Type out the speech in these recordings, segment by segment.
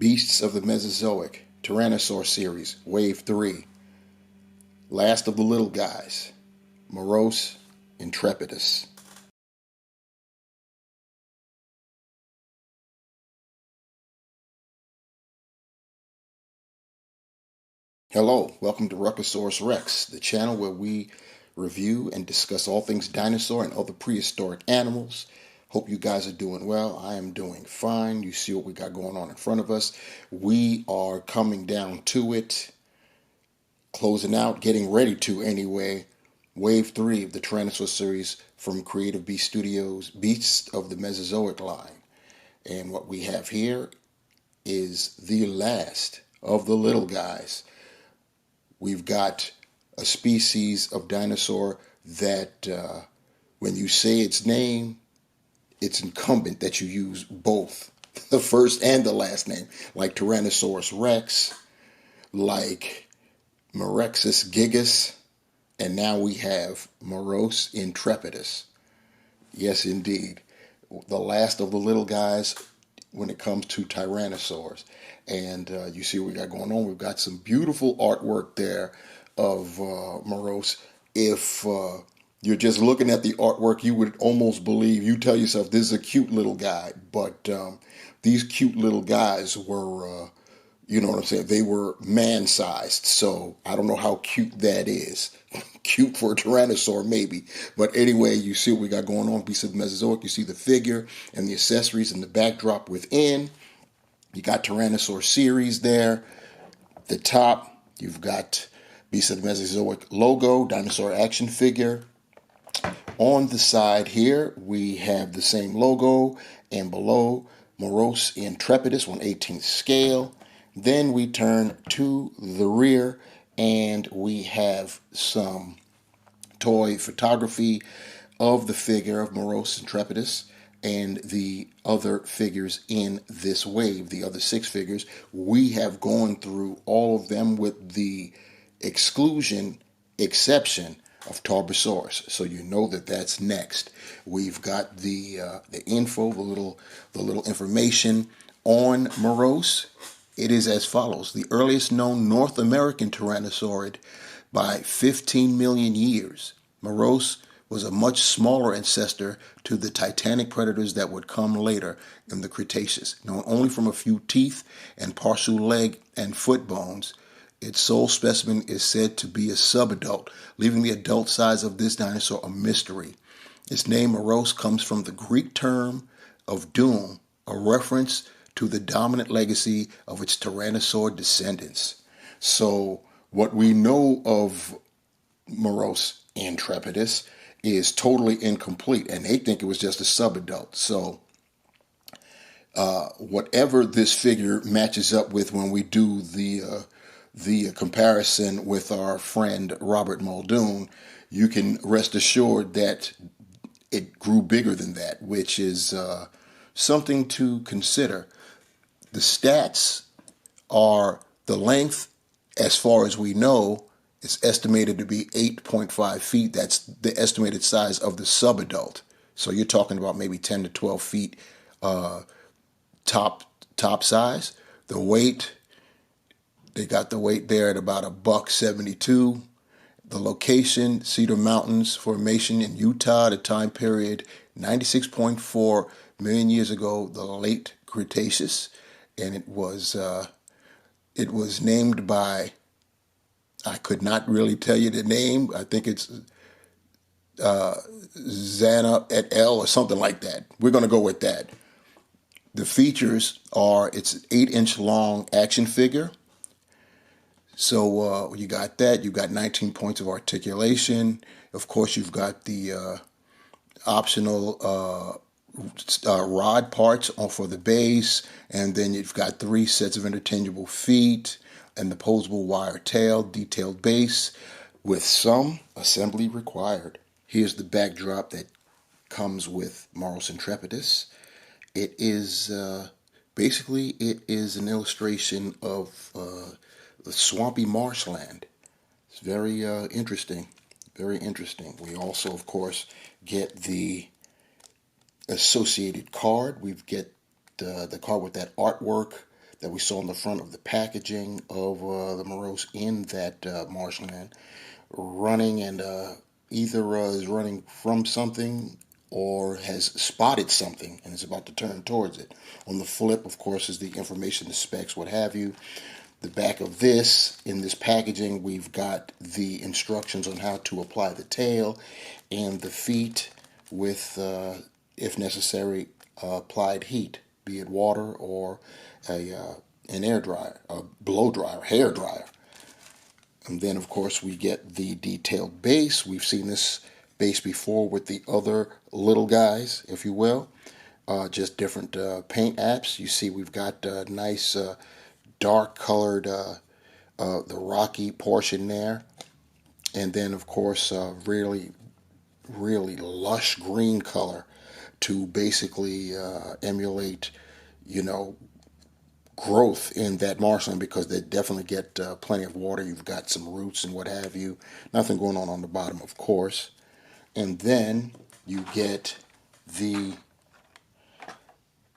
Beasts of the Mesozoic, Tyrannosaur Series, Wave 3, Last of the Little Guys, Moros, Intrepidus. Hello, welcome to Ruckosaurus Rex, the channel where we review and discuss all things dinosaur and other prehistoric animals. Hope you guys are doing well. I am doing fine. You see what we got going on in front of us. We are coming down to it, closing out, getting ready to anyway. Wave 3 of the Tyrannosaur series from Creative Beast Studios, Beasts of the Mesozoic line. And what we have here is the last of the little guys. We've got a species of dinosaur that when you say its name, it's incumbent that you use both the first and the last name, like Tyrannosaurus Rex, like Morexus gigas, and now we have Moros Intrepidus. Yes, indeed. The last of the little guys when it comes to tyrannosaurs. And you see what we got going on. We've got some beautiful artwork there of Moros. If you're just looking at the artwork, you would almost believe, you tell yourself, this is a cute little guy. But these cute little guys were, you know what I'm saying, they were man-sized. So I don't know how cute that is. Cute for a tyrannosaur, maybe. But anyway, you see what we got going on. Beast of the Mesozoic. You see the figure and the accessories and the backdrop within. You got Tyrannosaur Series there. The top, you've got Beast of the Mesozoic logo, dinosaur action figure. On the side here, we have the same logo, and below, Moros Intrepidus, 1/18th scale. Then we turn to the rear, and we have some toy photography of the figure of Moros Intrepidus and the other figures in this wave, the other 6 figures. We have gone through all of them with the exception of Tarbosaurus, so you know that that's next. We've got the info, the little information on Moros. It is as follows: the earliest known North American tyrannosaurid by 15 million years. Moros was a much smaller ancestor to the titanic predators that would come later in the Cretaceous. Known only from a few teeth and partial leg and foot bones, its sole specimen is said to be a subadult, leaving the adult size of this dinosaur a mystery. Its name Moros comes from the Greek term of doom, a reference to the dominant legacy of its tyrannosaur descendants. So what we know of Moros Intrepidus is totally incomplete, and they think it was just a subadult. So whatever this figure matches up with when we do the comparison with our friend Robert Muldoon, you can rest assured that it grew bigger than that, which is something to consider. The stats are the length, as far as we know, is estimated to be 8.5 feet. That's the estimated size of the subadult. So you're talking about maybe 10 to 12 feet top size. The weight, they got the weight there at about $172. The location, Cedar Mountains Formation in Utah, the time period 96.4 million years ago, the late Cretaceous, and it was named by, I could not really tell you the name. I think it's Zana et al. Or something like that. We're going to go with that. The features are, it's an 8-inch long action figure. So you got that. You've got 19 points of articulation. Of course, you've got the optional rod parts for the base, and then you've got 3 sets of interchangeable feet and the posable wire tail, detailed base with some assembly required. Here's the backdrop that comes with Moros Intrepidus. It is basically an illustration of the swampy marshland. It's very interesting, very interesting. We also, of course, get the associated card. We get the card with that artwork that we saw on the front of the packaging of the Moros in that marshland, running and either is running from something or has spotted something and is about to turn towards it. On the flip, of course, is the information, the specs, what have you. The back of this, in this packaging, we've got the instructions on how to apply the tail and the feet with, if necessary, applied heat, be it water or an air dryer, a blow dryer, hair dryer. And then, of course, we get the detailed base. We've seen this base before with the other little guys, if you will. Just different paint apps. You see we've got nice dark colored the rocky portion there. And then, of course, really, really lush green color to basically emulate, you know, growth in that marshland, because they definitely get plenty of water. You've got some roots and what have you. Nothing going on the bottom, of course. And then you get the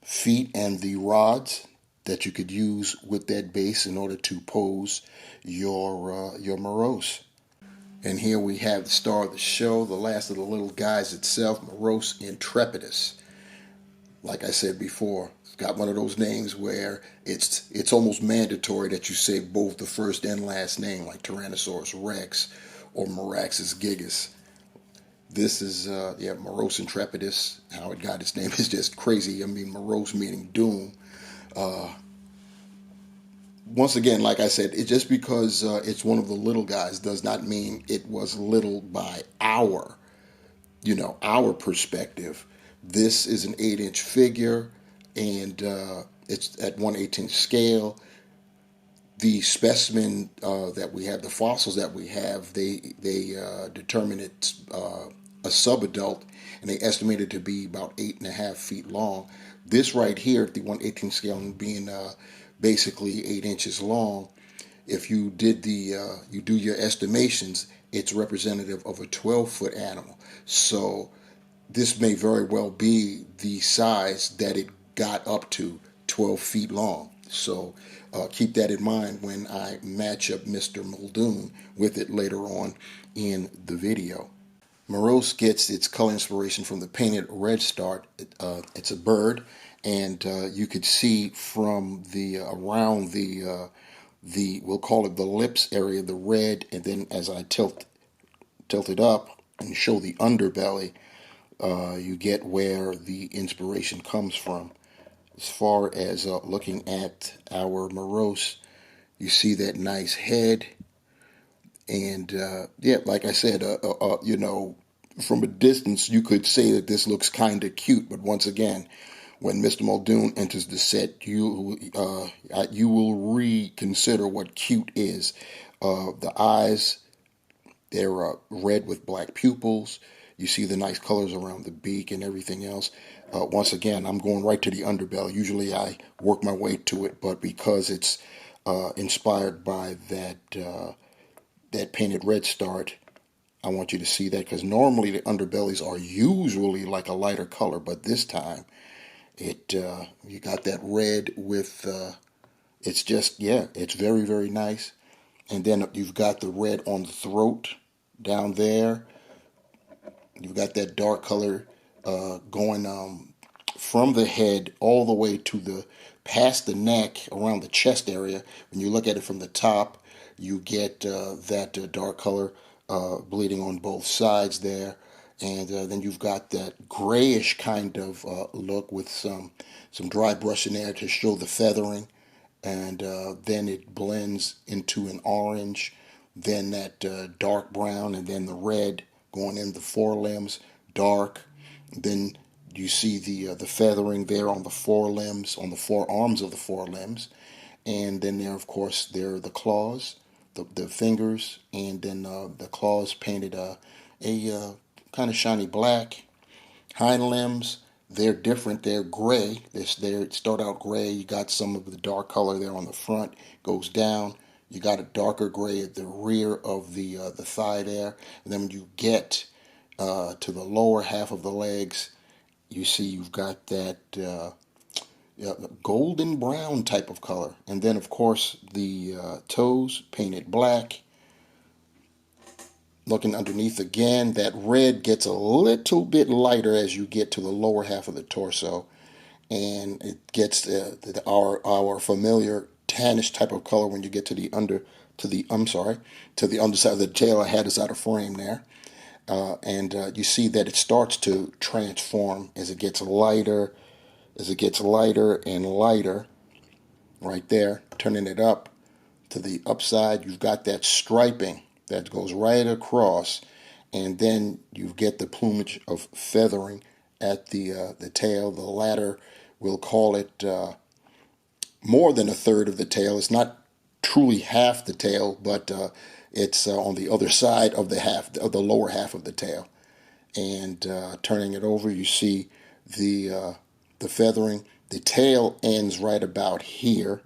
feet and the rods that you could use with that base in order to pose your Moros. And here we have the star of the show, the last of the little guys itself, Moros Intrepidus. Like I said before, it's got one of those names where it's almost mandatory that you say both the first and last name, like Tyrannosaurus Rex or Moraxis gigas. This is, Moros Intrepidus. How it got its name is just crazy. I mean, Moros meaning doom. Once again, like I said, it just because it's one of the little guys does not mean it was little by our perspective. This is an 8-inch figure, and it's at 1/18 scale. The specimen that we have, the fossils that we have, they determine it's a subadult, and they estimate it to be about 8.5 feet long. This right here, at the 1/18 scale, being basically 8 inches long, if you did you do your estimations, it's representative of a 12-foot animal. So this may very well be the size that it got up to, 12 feet long. So keep that in mind when I match up Mr. Muldoon with it later on in the video. Moros gets its color inspiration from the painted red start. It's a bird, and you could see from the around the we'll call it the lips area, the red, and then as I tilt it up and show the underbelly, you get where the inspiration comes from. As far as looking at our Moros, you see that nice head, and like I said, from a distance you could say that this looks kind of cute. But once again, when Mr. Muldoon enters the set, you will reconsider what cute is. The eyes, they're red with black pupils. You see the nice colors around the beak and everything else. Once again, I'm going right to the underbelly. Usually I work my way to it, but because it's inspired by that painted red start, I want you to see that, because normally the underbellies are usually like a lighter color, but this time you got that red with it's very, very nice. And then you've got the red on the throat down there. You've got that dark color going from the head all the way to the past the neck, around the chest area. When you look at it from the top, you get that dark color bleeding on both sides there. And then you've got that grayish kind of look with some dry brush in there to show the feathering. And then it blends into an orange, then that dark brown, and then the red going in the forelimbs, dark. Then you see the feathering there on the forelimbs, on the forearms of the forelimbs. And then there, of course, there are the claws, the fingers, and then the claws painted a kind of shiny black. Hind limbs, they're different. They're gray. They start out gray. You got some of the dark color there on the front, goes down. You got a darker gray at the rear of the thigh there. And then when you get to the lower half of the legs, you see you've got that golden brown type of color. And then, of course, the toes painted black. Looking underneath again, that red gets a little bit lighter as you get to the lower half of the torso, and it gets our familiar tannish type of color when you get to the to the underside of the tail. I had this out of frame there, and you see that it starts to transform as it gets lighter, and lighter. Right there, turning it up to the upside, you've got that striping that goes right across, and then you get the plumage of feathering at the tail. The latter, we'll call it more than a third of the tail. It's not truly half the tail, but it's on the other side of the lower half of the tail. And turning it over, you see the feathering. The tail ends right about here,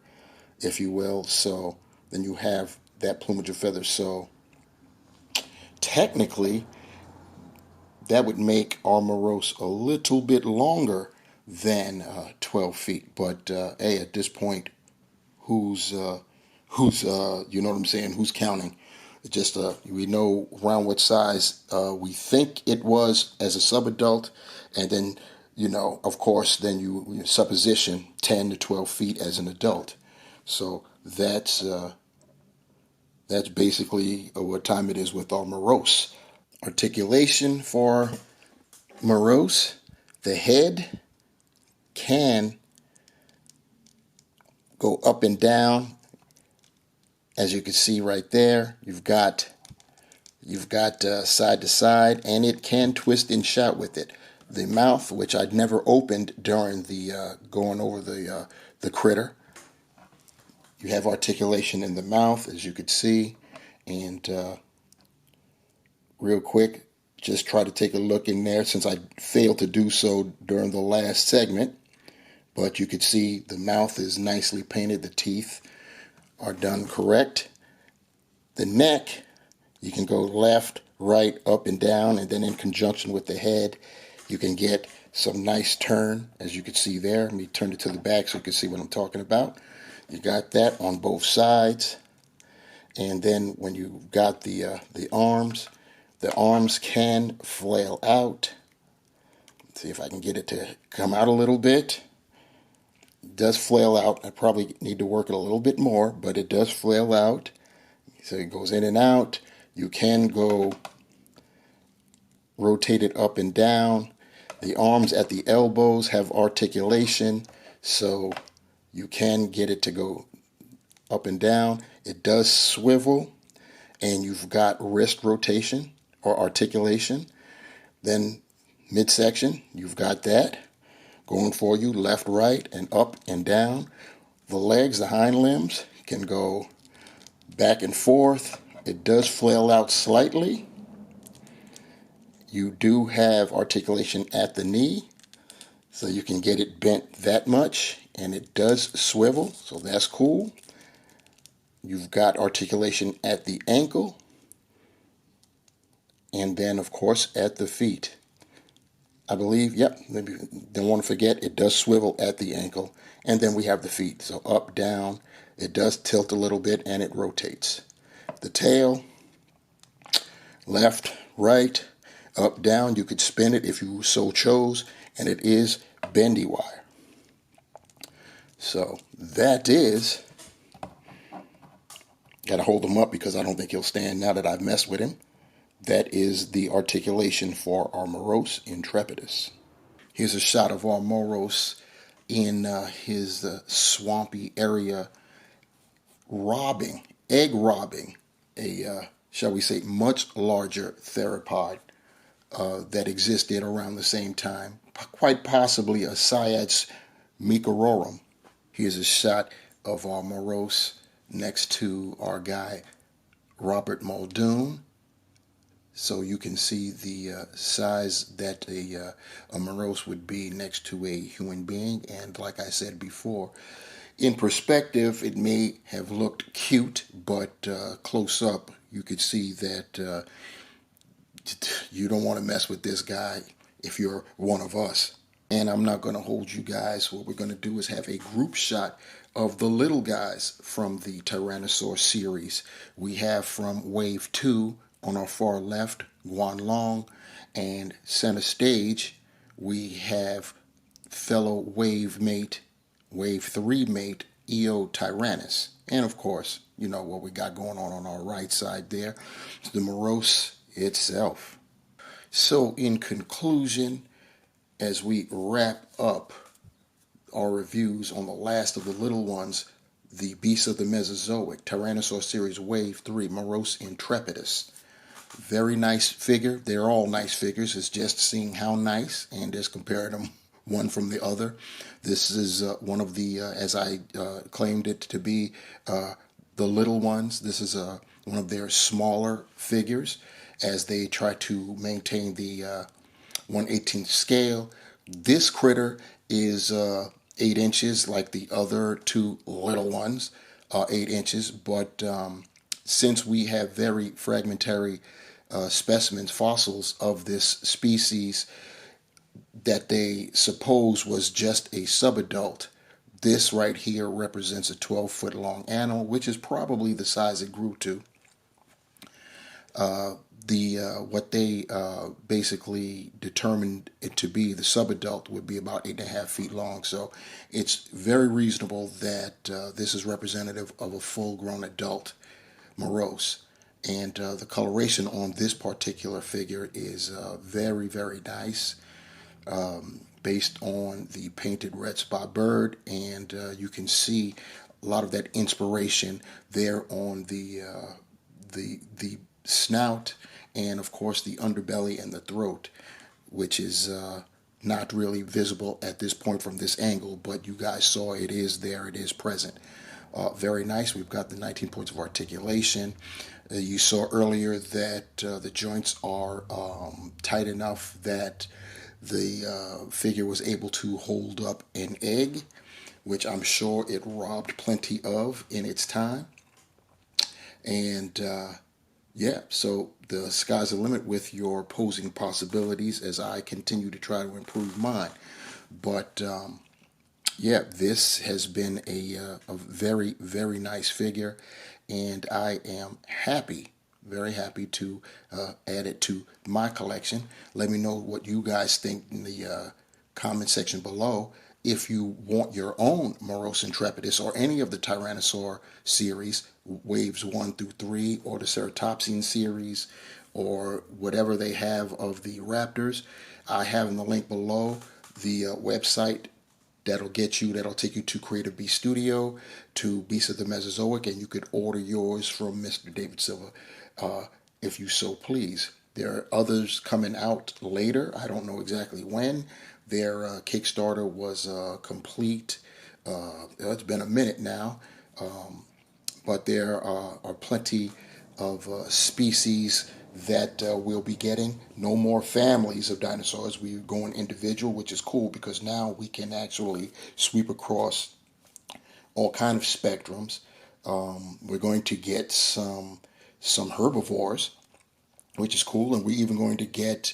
if you will. So then you have that plumage of feathers. So technically, that would make our Moros a little bit longer than 12 feet. But hey, at this point, who's you know what I'm saying? Who's counting? It's just we know around what size we think it was as a subadult, and then of course, then you supposition 10 to 12 feet as an adult. So that's basically what time it is with our Moros. Articulation for Moros, the head can go up and down, as you can see right there. You've got side to side, and it can twist and shout with it. The mouth, which I'd never opened during the going over the critter, you have articulation in the mouth, as you could see. And real quick, just try to take a look in there, since I failed to do so during the last segment. But you could see the mouth is nicely painted. The teeth are done correct. The neck, you can go left, right, up, and down, and then in conjunction with the head, you can get some nice turn, as you can see there. Let me turn it to the back so you can see what I'm talking about. You got that on both sides. And then when you've got the arms can flail out. Let's see if I can get it to come out a little bit. It does flail out. I probably need to work it a little bit more, but it does flail out. So it goes in and out. You can go rotate it up and down. The arms at the elbows have articulation, so you can get it to go up and down. It does swivel, and you've got wrist rotation or articulation. Then midsection, you've got that going for you, left, right, and up and down. The legs, the hind limbs, can go back and forth. It does flail out slightly. You do have articulation at the knee, so you can get it bent that much, and it does swivel, so that's cool. You've got articulation at the ankle, and then, of course, at the feet. I believe, yep, maybe don't want to forget, it does swivel at the ankle, and then we have the feet. So up, down, it does tilt a little bit, and it rotates. The tail, left, right, up, down. You could spin it if you so chose, and it is bendy wire. So that is, got to hold him up because I don't think he'll stand now that I've messed with him. That is the articulation for our Moros Intrepidus. Here's a shot of our Moros in his swampy area, egg robbing a, shall we say, much larger theropod that existed around the same time, quite possibly a Cycads microrum. Here's a shot of our Moros next to our guy Robert Muldoon. So you can see the size that a Moros would be next to a human being. And like I said before, in perspective, it may have looked cute, but close up, you could see that you don't want to mess with this guy if you're one of us. And I'm not going to hold you guys. What we're going to do is have a group shot of the little guys from the Tyrannosaur series. We have from Wave 2 on our far left, Guan Long, and center stage, we have fellow wave mate, Wave 3 mate, Eo Tyrannus. And of course, you know what we got going on our right side there, the Moros itself. So, in conclusion, as we wrap up our reviews on the last of the little ones, the beasts of the Mesozoic, Tyrannosaur Series Wave 3, Moros Intrepidus. Very nice figure. They're all nice figures. It's just seeing how nice and just comparing them one from the other. This is one of the, as I claimed it to be, the little ones. This is one of their smaller figures as they try to maintain the 1/18th scale. This critter is 8 inches like the other two little ones, 8 inches. But since we have very fragmentary specimens, fossils of this species that they suppose was just a subadult, this right here represents a 12-foot long animal, which is probably the size it grew to. What they basically determined it to be, the subadult would be about 8.5 feet long. So it's very reasonable that this is representative of a full-grown adult Moros. And the coloration on this particular figure is very, very nice, based on the painted red spot bird, and you can see a lot of that inspiration there on the snout, and of course the underbelly and the throat, which is not really visible at this point from this angle, but you guys saw it is there, it is present. Very nice. We've got the 19 points of articulation. You saw earlier that the joints are tight enough that the figure was able to hold up an egg, which I'm sure it robbed plenty of in its time. And yeah, so the sky's the limit with your posing possibilities as I continue to try to improve mine. But yeah, this has been a very, very nice figure, and I am happy, very happy to add it to my collection. Let me know what you guys think in the comment section below. If you want your own Moros Intrepidus or any of the Tyrannosaur series, waves 1 through 3, or the Ceratopsian series, or whatever they have of the raptors, I have in the link below the website that'll take you to Creative Beast Studio, to Beasts of the Mesozoic, and you could order yours from Mr. David Silva if you so please. There are others coming out later. I don't know exactly when. Their Kickstarter was complete. It's been a minute now, but there are plenty of species that we'll be getting. No more families of dinosaurs. We're going individual, which is cool because now we can actually sweep across all kind of spectrums. We're going to get some herbivores, which is cool, and we're even going to get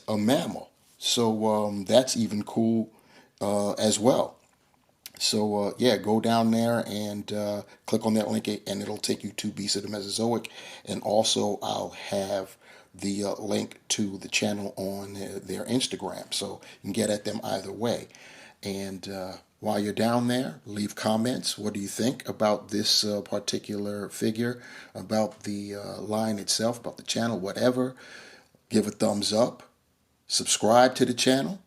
a mammal. So that's even cool as well. So yeah, go down there and click on that link, and it'll take you to Beasts of the Mesozoic. And also, I'll have the link to the channel on their Instagram, so you can get at them either way. And while you're down there, leave comments. What do you think about this particular figure, about the line itself, about the channel, whatever? Give a thumbs up, subscribe to the channel,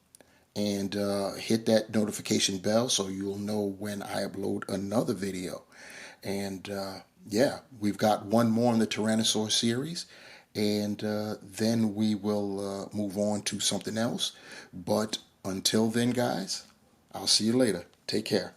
and hit that notification bell so you'll know when I upload another video. And yeah, we've got one more in the Tyrannosaur series, and then we will move on to something else. But until then, guys, I'll see you later. Take care.